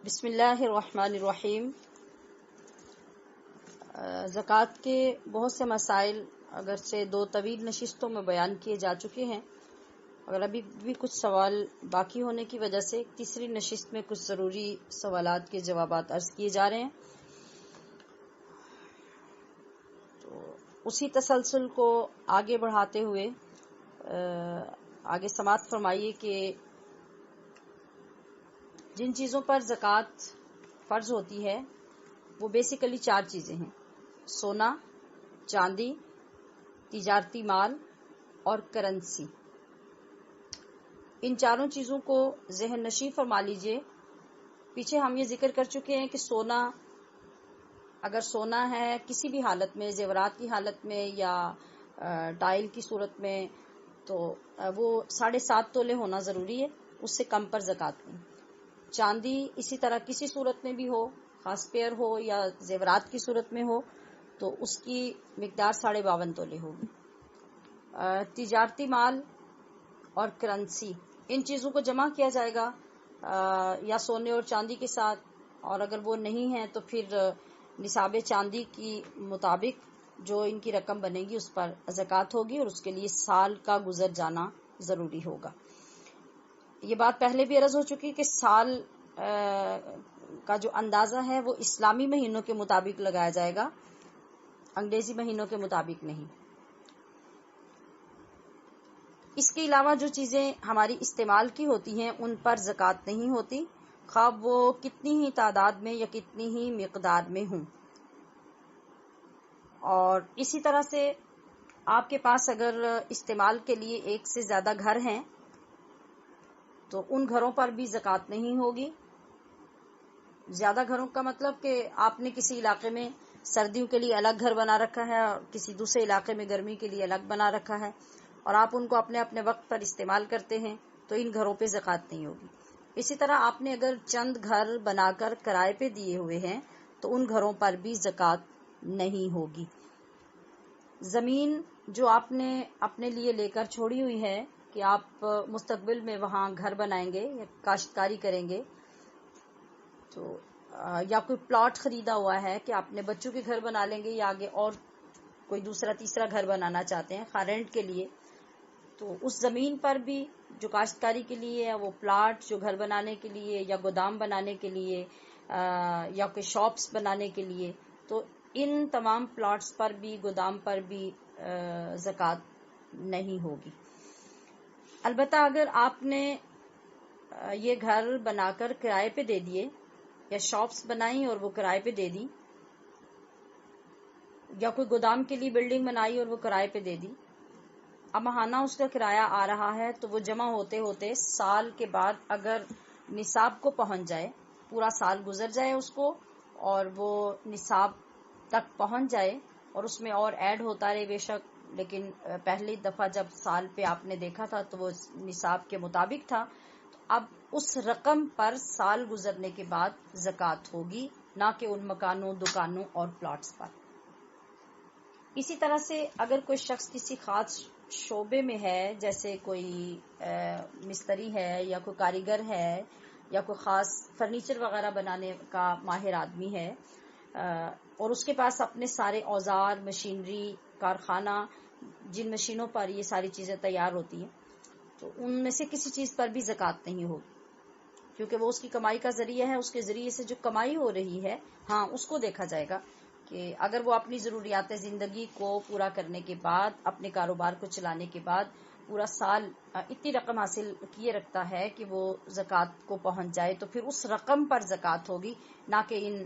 بسم اللہ الرحمن الرحیم۔ زکوٰۃ کے بہت سے مسائل اگرچہ دو طویل نشستوں میں بیان کیے جا چکے ہیں، اگر ابھی بھی کچھ سوال باقی ہونے کی وجہ سے تیسری نشست میں کچھ ضروری سوالات کے جوابات عرض کیے جا رہے ہیں، تو اسی تسلسل کو آگے بڑھاتے ہوئے آگے سماعت فرمائیے کہ جن چیزوں پر زکوٰۃ فرض ہوتی ہے وہ بیسیکلی 4 چیزیں ہیں: سونا، چاندی، تجارتی مال اور کرنسی۔ ان چاروں چیزوں کو ذہن نشین فرما لیجئے۔ پیچھے ہم یہ ذکر کر چکے ہیں کہ سونا، اگر سونا ہے کسی بھی حالت میں، زیورات کی حالت میں یا ڈائل کی صورت میں، تو وہ 7.5 تولے ہونا ضروری ہے، اس سے کم پر زکوٰۃ نہیں۔ چاندی اسی طرح کسی صورت میں بھی ہو، خاص پیر ہو یا زیورات کی صورت میں ہو، تو اس کی مقدار 52.5 تولے ہوگی۔ تجارتی مال اور کرنسی، ان چیزوں کو جمع کیا جائے گا یا سونے اور چاندی کے ساتھ، اور اگر وہ نہیں ہے تو پھر نصاب چاندی کی مطابق جو ان کی رقم بنے گی اس پر زکوٰۃ ہوگی، اور اس کے لیے سال کا گزر جانا ضروری ہوگا۔ یہ بات پہلے بھی عرض ہو چکی کہ سال کا جو اندازہ ہے وہ اسلامی مہینوں کے مطابق لگایا جائے گا، انگریزی مہینوں کے مطابق نہیں۔ اس کے علاوہ جو چیزیں ہماری استعمال کی ہوتی ہیں ان پر زکوٰۃ نہیں ہوتی، خواہ وہ کتنی ہی تعداد میں یا کتنی ہی مقدار میں ہوں۔ اور اسی طرح سے آپ کے پاس اگر استعمال کے لیے ایک سے زیادہ گھر ہیں تو ان گھروں پر بھی زکوٰۃ نہیں ہوگی۔ زیادہ گھروں کا مطلب کہ آپ نے کسی علاقے میں سردیوں کے لیے الگ گھر بنا رکھا ہے اور کسی دوسرے علاقے میں گرمی کے لیے الگ بنا رکھا ہے، اور آپ ان کو اپنے اپنے وقت پر استعمال کرتے ہیں، تو ان گھروں پہ زکوٰۃ نہیں ہوگی۔ اسی طرح آپ نے اگر چند گھر بنا کر کرائے پہ دیے ہوئے ہیں تو ان گھروں پر بھی زکوٰۃ نہیں ہوگی۔ زمین جو آپ نے اپنے لیے لے کر چھوڑی ہوئی ہے کہ آپ مستقبل میں وہاں گھر بنائیں گے یا کاشتکاری کریں گے، تو یا کوئی پلاٹ خریدا ہوا ہے کہ اپنے بچوں کے گھر بنا لیں گے یا آگے اور کوئی دوسرا تیسرا گھر بنانا چاہتے ہیں رینٹ کے لیے، تو اس زمین پر بھی جو کاشتکاری کے لیے ہے، وہ پلاٹ جو گھر بنانے کے لیے یا گودام بنانے کے لیے یا کوئی شاپس بنانے کے لیے، تو ان تمام پلاٹس پر بھی، گودام پر بھی زکوٰۃ نہیں ہوگی۔ البتہ اگر آپ نے یہ گھر بنا کر کرائے پہ دے دیے یا شاپس بنائی اور وہ کرائے پہ دے دی، یا کوئی گودام کے لیے بلڈنگ بنائی اور وہ کرائے پہ دے دی، اب ماہانہ اس کا کرایہ آ رہا ہے، تو وہ جمع ہوتے ہوتے سال کے بعد اگر نصاب کو پہنچ جائے، پورا سال گزر جائے اس کو، اور وہ نصاب تک پہنچ جائے اور اس میں اور ایڈ ہوتا رہے بے شک، لیکن پہلی دفعہ جب سال پہ آپ نے دیکھا تھا تو وہ نصاب کے مطابق تھا، تو اب اس رقم پر سال گزرنے کے بعد زکوٰۃ ہوگی، نہ کہ ان مکانوں، دکانوں اور پلاٹس پر۔ اسی طرح سے اگر کوئی شخص کسی خاص شعبے میں ہے، جیسے کوئی مستری ہے یا کوئی کاریگر ہے یا کوئی خاص فرنیچر وغیرہ بنانے کا ماہر آدمی ہے، اور اس کے پاس اپنے سارے اوزار، مشینری، کارخانہ، جن مشینوں پر یہ ساری چیزیں تیار ہوتی ہیں، تو ان میں سے کسی چیز پر بھی زکوٰۃ نہیں ہوگی، کیونکہ وہ اس کی کمائی کا ذریعہ ہے، اس کے ذریعے سے جو کمائی ہو رہی ہے، ہاں اس کو دیکھا جائے گا کہ اگر وہ اپنی ضروریات زندگی کو پورا کرنے کے بعد، اپنے کاروبار کو چلانے کے بعد پورا سال اتنی رقم حاصل کیے رکھتا ہے کہ وہ زکوٰۃ کو پہنچ جائے، تو پھر اس رقم پر زکوٰۃ ہوگی، نہ کہ ان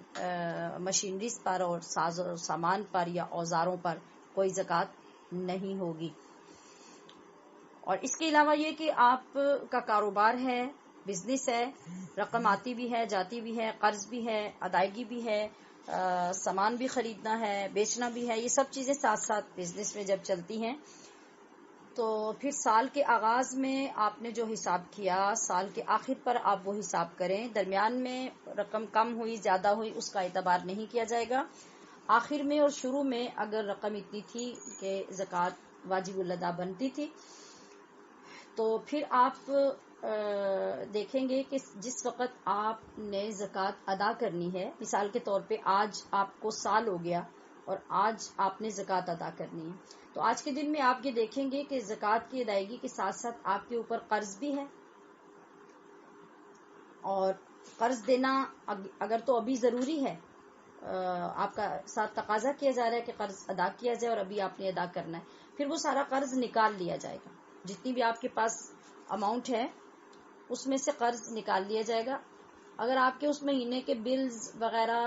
مشینریز پر اور ساز و سامان پر یا اوزاروں پر کوئی زکوٰۃ نہیں ہوگی۔ اور اس کے علاوہ یہ کہ آپ کا کاروبار ہے، بزنس ہے، رقم آتی بھی ہے، جاتی بھی ہے، قرض بھی ہے، ادائیگی بھی ہے، سامان بھی خریدنا ہے، بیچنا بھی ہے، یہ سب چیزیں ساتھ ساتھ بزنس میں جب چلتی ہیں، تو پھر سال کے آغاز میں آپ نے جو حساب کیا، سال کے آخر پر آپ وہ حساب کریں، درمیان میں رقم کم ہوئی، زیادہ ہوئی، اس کا اعتبار نہیں کیا جائے گا۔ آخر میں اور شروع میں اگر رقم اتنی تھی کہ زکوٰۃ واجب الادا بنتی تھی، تو پھر آپ دیکھیں گے کہ جس وقت آپ نے زکوٰۃ ادا کرنی ہے، مثال کے طور پہ آج آپ کو سال ہو گیا اور آج آپ نے زکوٰۃ ادا کرنی ہے، تو آج کے دن میں آپ یہ دیکھیں گے کہ زکوٰۃ کی ادائیگی کے ساتھ ساتھ آپ کے اوپر قرض بھی ہے، اور قرض دینا اگر تو ابھی ضروری ہے، آپ کا ساتھ تقاضا کیا جا رہا ہے کہ قرض ادا کیا جائے اور ابھی آپ نے ادا کرنا ہے، پھر وہ سارا قرض نکال لیا جائے گا، جتنی بھی آپ کے پاس اماؤنٹ ہے اس میں سے قرض نکال لیا جائے گا۔ اگر آپ کے اس مہینے کے بلز وغیرہ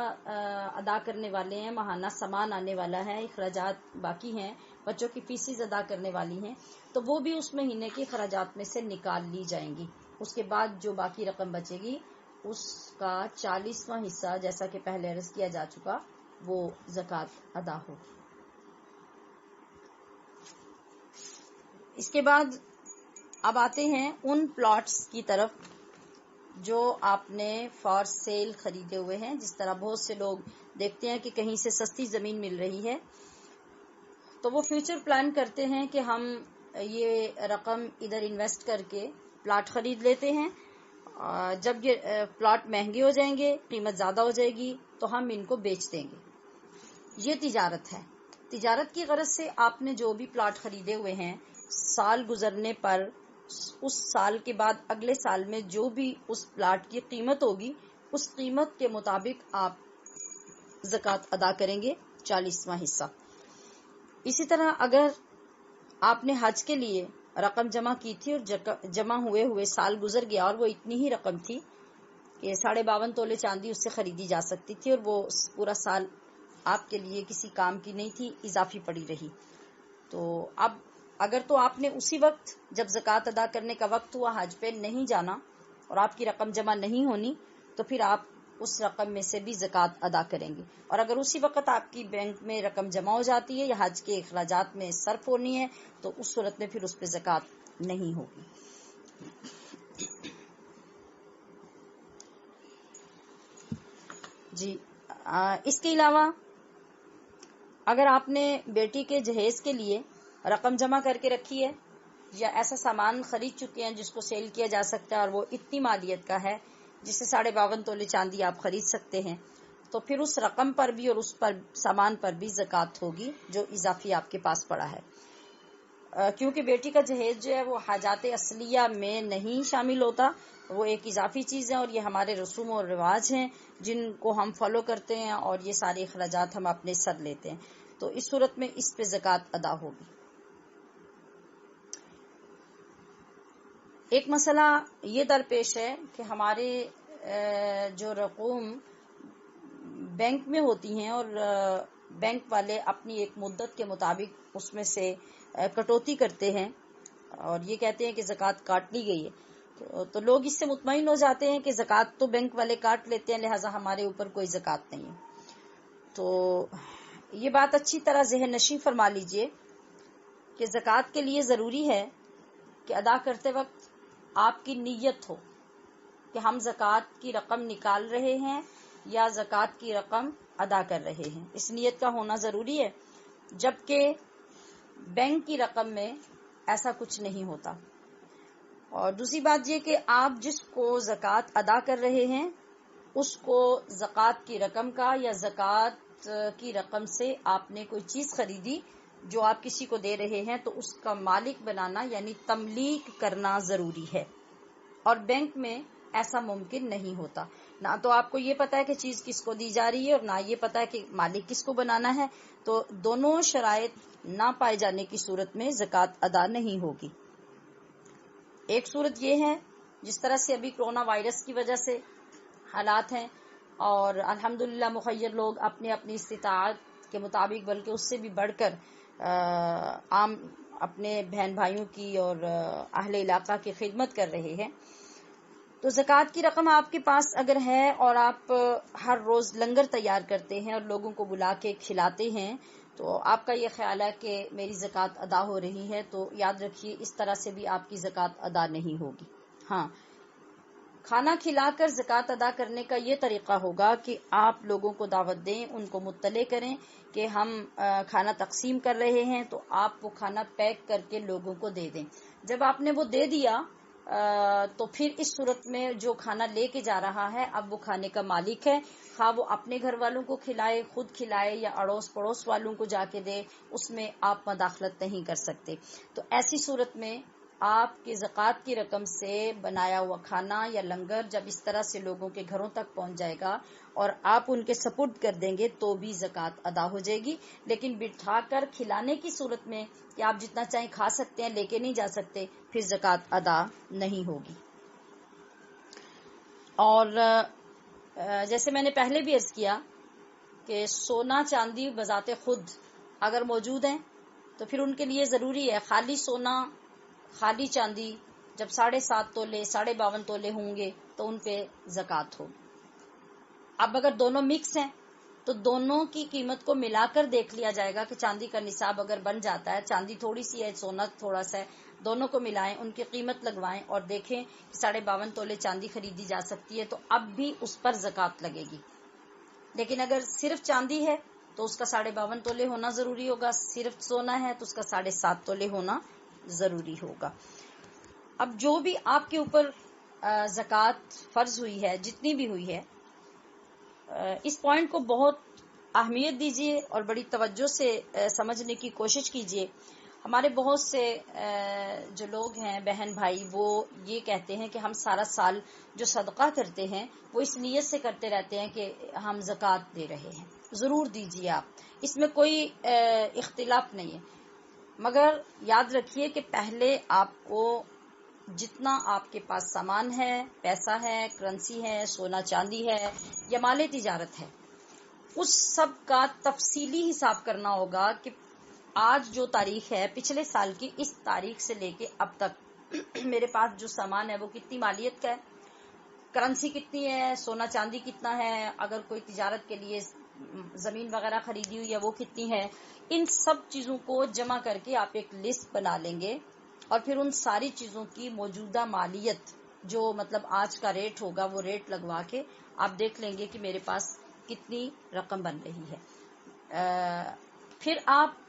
ادا کرنے والے ہیں، ماہانہ سامان آنے والا ہے، اخراجات باقی ہیں، بچوں کی فیسز ادا کرنے والی ہیں، تو وہ بھی اس مہینے کے اخراجات میں سے نکال لی جائیں گی۔ اس کے بعد جو باقی رقم بچے گی اس کا 40واں حصہ، جیسا کہ پہلے عرض کیا جا چکا، وہ زکوٰۃ ادا ہوگی۔ اس کے بعد اب آتے ہیں ان پلاٹس کی طرف جو آپ نے فار سیل خریدے ہوئے ہیں۔ جس طرح بہت سے لوگ دیکھتے ہیں کہ کہیں سے سستی زمین مل رہی ہے تو وہ فیوچر پلان کرتے ہیں کہ ہم یہ رقم ادھر انویسٹ کر کے پلاٹ خرید لیتے ہیں، جب یہ پلاٹ مہنگے ہو جائیں گے، قیمت زیادہ ہو جائے گی تو ہم ان کو بیچ دیں گے۔ یہ تجارت ہے۔ تجارت کی غرض سے آپ نے جو بھی پلاٹ خریدے ہوئے ہیں، سال گزرنے پر اس سال کے بعد اگلے سال میں جو بھی اس پلاٹ کی قیمت ہوگی اس قیمت کے مطابق آپ زکوٰۃ ادا کریں گے، 40واں حصہ۔ اسی طرح اگر آپ نے حج کے لیے رقم جمع کی تھی اور جمع ہوئے سال گزر گیا اور وہ اتنی ہی رقم تھی کہ 52.5 تولے چاندی اس سے خریدی جا سکتی تھی اور وہ پورا سال آپ کے لیے کسی کام کی نہیں تھی، اضافی پڑی رہی، تو اب اگر تو آپ نے اسی وقت جب زکوٰۃ ادا کرنے کا وقت ہوا حج پہ نہیں جانا اور آپ کی رقم جمع نہیں ہونی، تو پھر آپ اس رقم میں سے بھی زکوٰۃ ادا کریں گے، اور اگر اسی وقت آپ کی بینک میں رقم جمع ہو جاتی ہے یا حج کے اخراجات میں صرف ہونی ہے تو اس صورت میں پھر اس پہ زکوٰۃ نہیں ہوگی۔ جی، اس کے علاوہ اگر آپ نے بیٹی کے جہیز کے لیے رقم جمع کر کے رکھی ہے یا ایسا سامان خرید چکے ہیں جس کو سیل کیا جا سکتا ہے اور وہ اتنی مالیت کا ہے جس سے 52.5 تولے چاندی آپ خرید سکتے ہیں، تو پھر اس رقم پر بھی اور اس پر سامان پر بھی زکوٰۃ ہوگی جو اضافی آپ کے پاس پڑا ہے، کیونکہ بیٹی کا جہیز جو ہے وہ حاجات اصلیہ میں نہیں شامل ہوتا، وہ ایک اضافی چیز ہے اور یہ ہمارے رسوم اور رواج ہیں جن کو ہم فالو کرتے ہیں اور یہ سارے اخراجات ہم اپنے سر لیتے ہیں، تو اس صورت میں اس پہ زکوٰۃ ادا ہوگی۔ ایک مسئلہ یہ درپیش ہے کہ ہمارے جو رقوم بینک میں ہوتی ہیں اور بینک والے اپنی ایک مدت کے مطابق اس میں سے کٹوتی کرتے ہیں اور یہ کہتے ہیں کہ زکوٰۃ کاٹ لی گئی ہے، تو لوگ اس سے مطمئن ہو جاتے ہیں کہ زکوٰۃ تو بینک والے کاٹ لیتے ہیں لہٰذا ہمارے اوپر کوئی زکوٰۃ نہیں ہے۔ تو یہ بات اچھی طرح ذہن نشین فرما لیجئے کہ زکوٰۃ کے لیے ضروری ہے کہ ادا کرتے وقت آپ کی نیت ہو کہ ہم زکوٰۃ کی رقم نکال رہے ہیں یا زکوٰۃ کی رقم ادا کر رہے ہیں، اس نیت کا ہونا ضروری ہے، جبکہ بینک کی رقم میں ایسا کچھ نہیں ہوتا۔ اور دوسری بات یہ کہ آپ جس کو زکوٰۃ ادا کر رہے ہیں اس کو زکوٰۃ کی رقم کا یا زکوٰۃ کی رقم سے آپ نے کوئی چیز خریدی جو آپ کسی کو دے رہے ہیں تو اس کا مالک بنانا یعنی تملیک کرنا ضروری ہے، اور بینک میں ایسا ممکن نہیں ہوتا، نہ تو آپ کو یہ پتا ہے کہ چیز کس کو دی جا رہی ہے اور نہ یہ پتا ہے کہ مالک کس کو بنانا ہے، تو دونوں شرائط نہ پائے جانے کی صورت میں زکوٰۃ ادا نہیں ہوگی۔ ایک صورت یہ ہے جس طرح سے ابھی کرونا وائرس کی وجہ سے حالات ہیں اور الحمدللہ مخیر لوگ اپنے اپنی استطاعت کے مطابق بلکہ اس سے بھی بڑھ کر عام اپنے بہن بھائیوں کی اور اہل علاقہ کی خدمت کر رہے ہیں، تو زکوٰۃ کی رقم آپ کے پاس اگر ہے اور آپ ہر روز لنگر تیار کرتے ہیں اور لوگوں کو بلا کے کھلاتے ہیں تو آپ کا یہ خیال ہے کہ میری زکوٰۃ ادا ہو رہی ہے، تو یاد رکھیے اس طرح سے بھی آپ کی زکوٰۃ ادا نہیں ہوگی۔ ہاں، کھانا کھلا کر زکوٰۃ ادا کرنے کا یہ طریقہ ہوگا کہ آپ لوگوں کو دعوت دیں، ان کو مطلع کریں کہ ہم کھانا تقسیم کر رہے ہیں، تو آپ وہ کھانا پیک کر کے لوگوں کو دے دیں۔ جب آپ نے وہ دے دیا تو پھر اس صورت میں جو کھانا لے کے جا رہا ہے اب وہ کھانے کا مالک ہے، خواہ وہ اپنے گھر والوں کو کھلائے، خود کھلائے یا اڑوس پڑوس والوں کو جا کے دے، اس میں آپ مداخلت نہیں کر سکتے۔ تو ایسی صورت میں آپ کی زکوٰۃ کی رقم سے بنایا ہوا کھانا یا لنگر جب اس طرح سے لوگوں کے گھروں تک پہنچ جائے گا اور آپ ان کے سپرد کر دیں گے تو بھی زکوٰۃ ادا ہو جائے گی، لیکن بٹھا کر کھلانے کی صورت میں کہ آپ جتنا چاہیں کھا سکتے ہیں لے کے نہیں جا سکتے، پھر زکوٰۃ ادا نہیں ہوگی۔ اور جیسے میں نے پہلے بھی عرض کیا کہ سونا چاندی بذات خود اگر موجود ہیں تو پھر ان کے لیے ضروری ہے خالی سونا خالی چاندی جب 7.5 تولے 52.5 تولے ہوں گے تو ان پہ زکوٰۃ ہوگی۔ اب اگر دونوں مکس ہیں تو دونوں کی قیمت کو ملا کر دیکھ لیا جائے گا کہ چاندی کا نصاب اگر بن جاتا ہے، چاندی تھوڑی سی ہے سونا تھوڑا سا ہے، دونوں کو ملائیں، ان کی قیمت لگوائیں اور دیکھیں کہ 52.5 تولے چاندی خریدی جا سکتی ہے تو اب بھی اس پر زکوٰۃ لگے گی۔ لیکن اگر صرف چاندی ہے تو اس کا 52.5 تولے ہونا ضروری ہوگا، صرف سونا ہے تو اس کا 7.5 تولے ہونا ضروری ہوگا۔ اب جو بھی آپ کے اوپر زکوٰۃ فرض ہوئی ہے، جتنی بھی ہوئی ہے، اس پوائنٹ کو بہت اہمیت دیجیے اور بڑی توجہ سے سمجھنے کی کوشش کیجیے۔ ہمارے بہت سے جو لوگ ہیں بہن بھائی وہ یہ کہتے ہیں کہ ہم سارا سال جو صدقہ کرتے ہیں وہ اس نیت سے کرتے رہتے ہیں کہ ہم زکوٰۃ دے رہے ہیں۔ ضرور دیجیے آپ، اس میں کوئی اختلاف نہیں ہے، مگر یاد رکھیے کہ پہلے آپ کو جتنا آپ کے پاس سامان ہے، پیسہ ہے، کرنسی ہے، سونا چاندی ہے یا مال تجارت ہے، اس سب کا تفصیلی حساب کرنا ہوگا کہ آج جو تاریخ ہے پچھلے سال کی اس تاریخ سے لے کے اب تک میرے پاس جو سامان ہے وہ کتنی مالیت کا ہے، کرنسی کتنی ہے، سونا چاندی کتنا ہے، اگر کوئی تجارت کے لیے زمین وغیرہ خریدی ہوئی ہے وہ کتنی ہے۔ ان سب چیزوں کو جمع کر کے آپ ایک لسٹ بنا لیں گے اور پھر ان ساری چیزوں کی موجودہ مالیت جو مطلب آج کا ریٹ ہوگا وہ ریٹ لگوا کے آپ دیکھ لیں گے کہ میرے پاس کتنی رقم بن رہی ہے۔ پھر آپ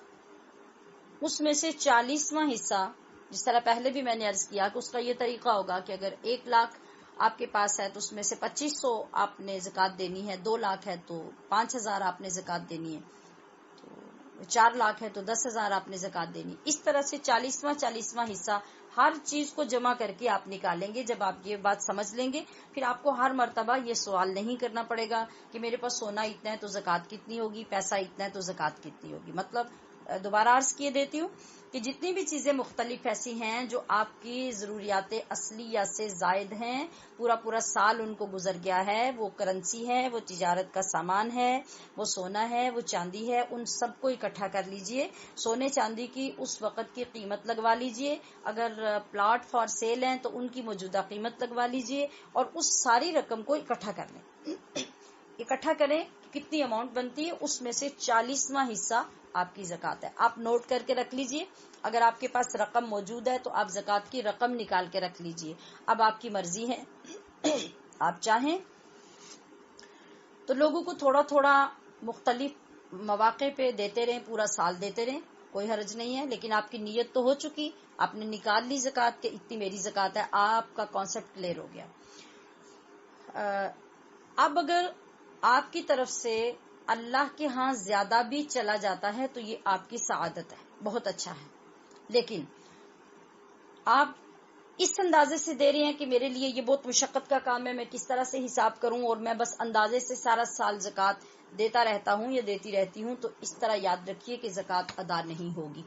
اس میں سے 40واں حصہ، جس طرح پہلے بھی میں نے عرض کیا کہ اس کا یہ طریقہ ہوگا کہ اگر 1 لاکھ آپ کے پاس ہے تو اس میں سے 2500 آپ نے زکوٰۃ دینی ہے، 2 لاکھ ہے تو 5000 آپ نے زکوٰۃ دینی ہے، 4 لاکھ ہے تو 10,000 آپ نے زکوٰۃ دینی۔ اس طرح سے 40واں حصہ ہر چیز کو جمع کر کے آپ نکالیں گے۔ جب آپ یہ بات سمجھ لیں گے پھر آپ کو ہر مرتبہ یہ سوال نہیں کرنا پڑے گا کہ میرے پاس سونا اتنا ہے تو زکوٰۃ کتنی ہوگی، پیسہ اتنا ہے تو زکوٰۃ کتنی ہوگی۔ مطلب دوبارہ عرض کیے دیتی ہوں کہ جتنی بھی چیزیں مختلف ایسی ہیں جو آپ کی ضروریات اصلیہ سے زائد ہیں، پورا سال ان کو گزر گیا ہے، وہ کرنسی ہے، وہ تجارت کا سامان ہے، وہ سونا ہے، وہ چاندی ہے، ان سب کو اکٹھا کر لیجئے۔ سونے چاندی کی اس وقت کی قیمت لگوا لیجئے، اگر پلاٹ فار سیل ہیں تو ان کی موجودہ قیمت لگوا لیجئے اور اس ساری رقم کو اکٹھا کر لیں۔ اکٹھا کریں کتنی اماؤنٹ بنتی ہے، اس میں سے 40واں حصہ آپ کی زکوٰۃ ہے۔ آپ نوٹ کر کے رکھ لیجئے، اگر آپ کے پاس رقم موجود ہے تو آپ زکوٰۃ کی رقم نکال کے رکھ لیجئے۔ اب آپ کی مرضی ہے، آپ چاہیں تو لوگوں کو تھوڑا تھوڑا مختلف مواقع پہ دیتے رہیں، پورا سال دیتے رہیں، کوئی حرج نہیں ہے، لیکن آپ کی نیت تو ہو چکی، آپ نے نکال لی زکوٰۃ کہ اتنی میری زکوٰۃ ہے، آپ کا کانسیپٹ کلیئر ہو گیا۔ اب اگر آپ کی طرف سے اللہ کے ہاں زیادہ بھی چلا جاتا ہے تو یہ آپ کی سعادت ہے، بہت اچھا ہے، لیکن آپ اس اندازے سے دے رہے ہیں کہ میرے لیے یہ بہت مشقت کا کام ہے، میں کس طرح سے حساب کروں اور میں بس اندازے سے سارا سال زکوٰۃ دیتا رہتا ہوں یا دیتی رہتی ہوں، تو اس طرح یاد رکھیے کہ زکوٰۃ ادا نہیں ہوگی۔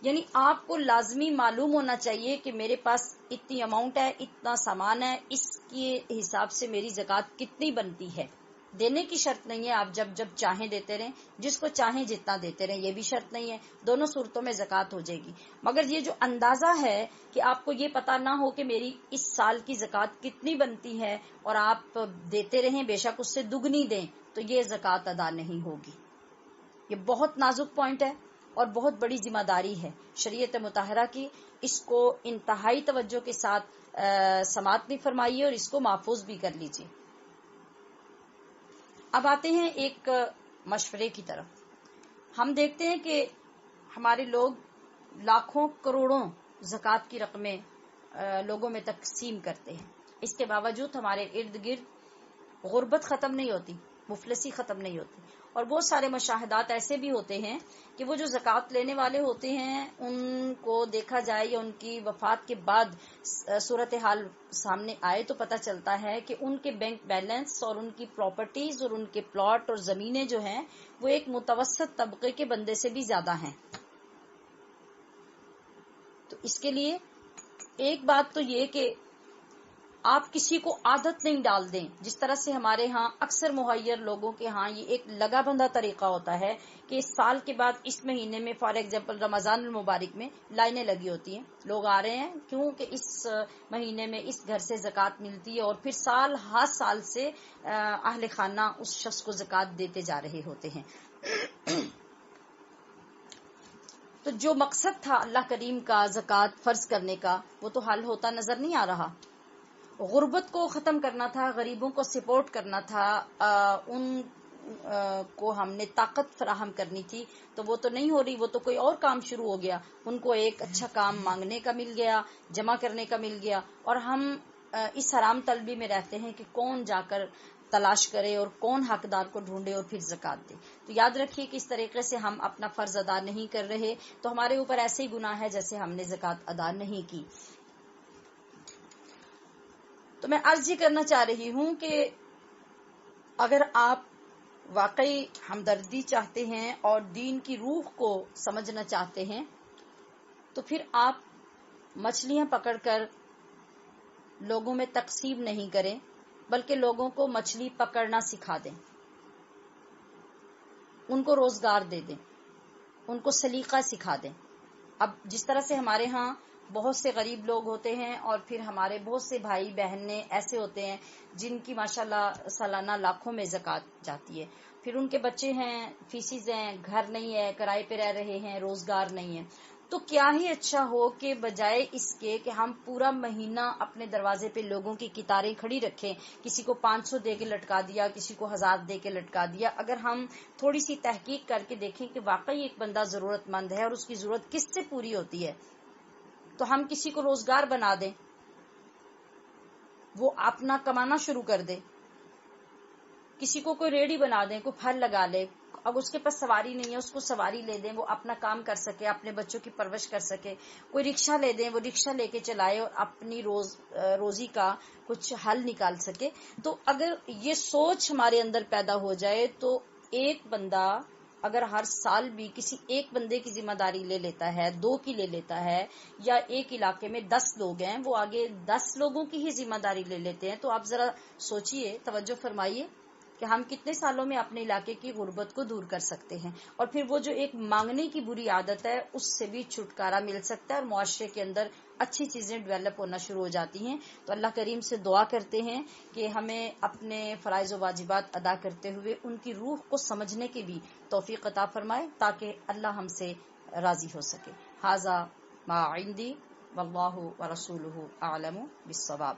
یعنی آپ کو لازمی معلوم ہونا چاہیے کہ میرے پاس اتنی اماؤنٹ ہے، اتنا سامان ہے، اس کے حساب سے میری زکوٰۃ کتنی بنتی ہے۔ دینے کی شرط نہیں ہے، آپ جب جب چاہیں دیتے رہیں، جس کو چاہیں جتنا دیتے رہیں، یہ بھی شرط نہیں ہے، دونوں صورتوں میں زکوٰۃ ہو جائے گی۔ مگر یہ جو اندازہ ہے کہ آپ کو یہ پتا نہ ہو کہ میری اس سال کی زکوٰۃ کتنی بنتی ہے اور آپ دیتے رہیں، بے شک اس سے دگنی دیں، تو یہ زکوٰۃ ادا نہیں ہوگی۔ یہ بہت نازک پوائنٹ ہے اور بہت بڑی ذمہ داری ہے شریعت مطہرہ کی، اس کو انتہائی توجہ کے ساتھ سماعت بھی فرمائیے اور اس کو محفوظ بھی کر لیجیے۔ اب آتے ہیں ایک مشورے کی طرف۔ ہم دیکھتے ہیں کہ ہمارے لوگ لاکھوں کروڑوں زکوٰۃ کی رقمیں لوگوں میں تقسیم کرتے ہیں. اس کے باوجود ہمارے ارد گرد غربت ختم نہیں ہوتی، مفلسی ختم نہیں ہوتی. اور بہت سارے مشاہدات ایسے بھی ہوتے ہیں کہ وہ جو زکوٰۃ لینے والے ہوتے ہیں ان کو دیکھا جائے یا ان کی وفات کے بعد صورتحال سامنے آئے تو پتہ چلتا ہے کہ ان کے بینک بیلنس اور ان کی پراپرٹیز اور ان کے پلاٹ اور زمینیں جو ہیں وہ ایک متوسط طبقے کے بندے سے بھی زیادہ ہیں. تو اس کے لیے ایک بات تو یہ کہ آپ کسی کو عادت نہیں ڈال دیں. جس طرح سے ہمارے ہاں اکثر مہیر لوگوں کے ہاں یہ ایک لگا بندہ طریقہ ہوتا ہے کہ اس سال کے بعد اس مہینے میں فار ایگزامپل رمضان المبارک میں لائنیں لگی ہوتی ہیں، لوگ آ رہے ہیں کیونکہ اس مہینے میں اس گھر سے زکوٰۃ ملتی ہے، اور پھر سال ہر سال سے اہل خانہ اس شخص کو زکوٰۃ دیتے جا رہے ہوتے ہیں. تو جو مقصد تھا اللہ کریم کا زکوٰۃ فرض کرنے کا وہ تو حل ہوتا نظر نہیں آ رہا. غربت کو ختم کرنا تھا، غریبوں کو سپورٹ کرنا تھا، ان کو ہم نے طاقت فراہم کرنی تھی، تو وہ تو نہیں ہو رہی. وہ تو کوئی اور کام شروع ہو گیا، ان کو ایک اچھا کام مانگنے کا مل گیا، جمع کرنے کا مل گیا، اور ہم اس حرام طلبی میں رہتے ہیں کہ کون جا کر تلاش کرے اور کون حقدار کو ڈھونڈے اور پھر زکوٰۃ دے. تو یاد رکھیے کہ اس طریقے سے ہم اپنا فرض ادا نہیں کر رہے تو ہمارے اوپر ایسے ہی گناہ ہے جیسے ہم نے زکوٰۃ ادا نہیں کی. تو میں عرض یہ کرنا چاہ رہی ہوں کہ اگر آپ واقعی ہمدردی چاہتے ہیں اور دین کی روح کو سمجھنا چاہتے ہیں تو پھر آپ مچھلیاں پکڑ کر لوگوں میں تقسیم نہیں کریں، بلکہ لوگوں کو مچھلی پکڑنا سکھا دیں، ان کو روزگار دے دیں، ان کو سلیقہ سکھا دیں. اب جس طرح سے ہمارے ہاں بہت سے غریب لوگ ہوتے ہیں اور پھر ہمارے بہت سے بھائی بہنیں ایسے ہوتے ہیں جن کی ماشاءاللہ سالانہ لاکھوں میں زکوٰۃ جاتی ہے، پھر ان کے بچے ہیں، فیسز ہیں، گھر نہیں ہے، کرائے پہ رہ رہے ہیں، روزگار نہیں ہے. تو کیا ہی اچھا ہو کہ بجائے اس کے کہ ہم پورا مہینہ اپنے دروازے پہ لوگوں کی قطاریں کھڑی رکھیں، کسی کو 500 دے کے لٹکا دیا، کسی کو 1000 دے کے لٹکا دیا، اگر ہم تھوڑی سی تحقیق کر کے دیکھیں کہ واقعی ایک بندہ ضرورت مند ہے اور اس کی ضرورت کس سے پوری ہوتی ہے تو ہم کسی کو روزگار بنا دیں، وہ اپنا کمانا شروع کر دے. کسی کو کوئی ریڑھی بنا دیں، کوئی پھل لگا لے، اب اس کے پاس سواری نہیں ہے اس کو سواری لے دیں، وہ اپنا کام کر سکے، اپنے بچوں کی پرورش کر سکے. کوئی رکشہ لے دیں، وہ رکشہ لے کے چلائے اور اپنی روزی کا کچھ حل نکال سکے. تو اگر یہ سوچ ہمارے اندر پیدا ہو جائے تو ایک بندہ اگر ہر سال بھی کسی ایک بندے کی ذمہ داری لے لیتا ہے، 2 کی لے لیتا ہے، یا ایک علاقے میں 10 لوگ ہیں وہ آگے 10 لوگوں کی ہی ذمہ داری لے لیتے ہیں، تو آپ ذرا سوچئے، توجہ فرمائیے کہ ہم کتنے سالوں میں اپنے علاقے کی غربت کو دور کر سکتے ہیں، اور پھر وہ جو ایک مانگنے کی بری عادت ہے اس سے بھی چھٹکارا مل سکتا ہے اور معاشرے کے اندر اچھی چیزیں ڈیولپ ہونا شروع ہو جاتی ہیں. تو اللہ کریم سے دعا کرتے ہیں کہ ہمیں اپنے فرائض و واجبات ادا کرتے ہوئے ان کی روح کو سمجھنے کی بھی توفیق عطا فرمائے تاکہ اللہ ہم سے راضی ہو سکے. ھذا ما عندی واللہ ورسولہ اعلم بالصواب.